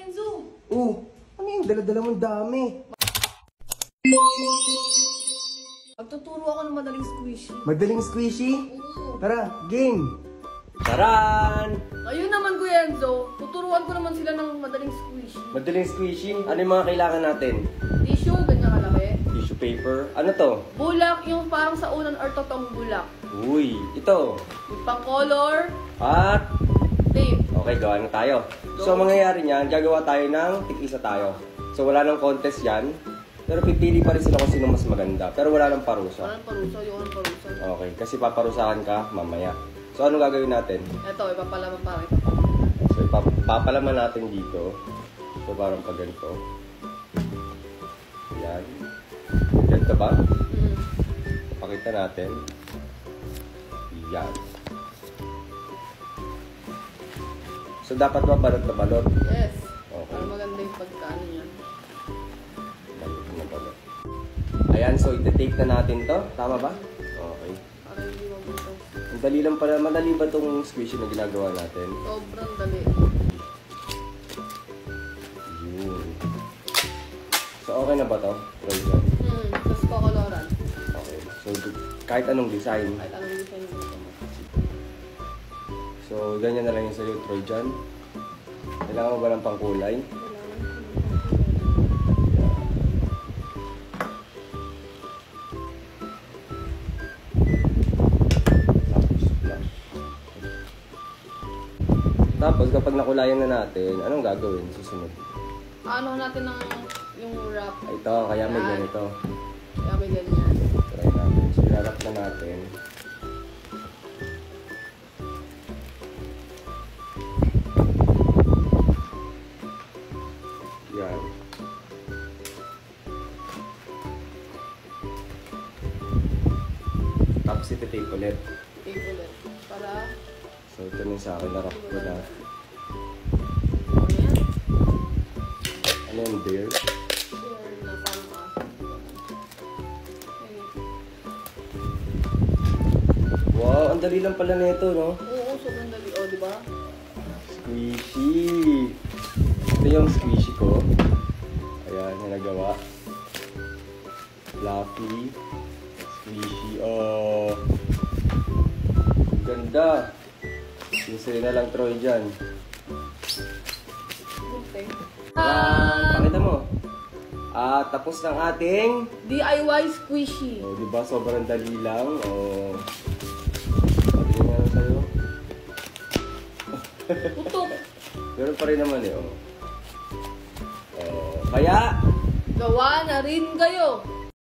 Enzo? Oh, ano yung dala-dala mong dami? Magtuturo ako ng madaling squishy. Madaling squishy? Oo. Tara, game! Taran! Ayun naman, Kuya Enzo. Tuturuan ko naman sila ng madaling squishy. Madaling squishy? Ano yung mga kailangan natin? Tissue, ganyan kalaki. Tissue paper? Ano to? Bulak, yung parang sa unan or totoong bulak. Uy, ito. Yung pang-color, At, tape. okay, gawa na tayo. So, ang mangyayari niyan, gagawa tayo ng tig-isa tayo. So, wala nang contest yan. Pero pipili pa rin sila kung sino mas maganda. Pero wala nang parusa. Parang parusa, yung parusa. Okay, kasi paparusahan ka mamaya. So, ano gagawin natin? Ito, ipapalaman pa. So, ipapalaman natin dito. So, parang pag ganito. Yan. Ganito ba? Pakita natin. Yan. So, dapat ba balot na balot? Yes. Okay. Para maganda yung pagkaano niya. Balot na balot. Ayan, so iti-take na natin to. Tama ba? Okay. Para hindi mabuto. Ang dali lang pala. Madali ba itong squishy na ginagawa natin? Sobrang dali. Yun. So, okay na ba to? Right dyan. Tapos kokoloran. Okay. So, kahit anong design. Kahit anong design mo gusto mo. So, ganyan na lang yung sa'yo, Troy dyan. Kailangan mo ba ng pangkulay? Tapos, kapag nakulayan na natin, anong gagawin? Susunod. Ano natin ng yung wrap. Ito, kaya may ganito. Kaya may ganyan. Try natin. So, ilalap na natin. Yan. Tapos iti-tape ulit. Tape ulit. Para, So, ito na sa akin. Narap ko na. ano yan? Ano yung beer? Share na parang Wow, ang dali lang pala nito, no? Oo, sobrang dali. O, di ba? Squishy. Ito yung squishy ko. Ayan, yung nagawa. Fluffy. Squishy. Oh. Ganda. Sisiri na lang Troy dyan. Okay. Pakita mo. Tapos ng ating... DIY squishy. Oh, diba? Sobrang dali lang. Oh. Patingin nga lang sa'yo. Putok. Pero pa rin naman eh. Oh. Kaya... Gawa na rin kayo.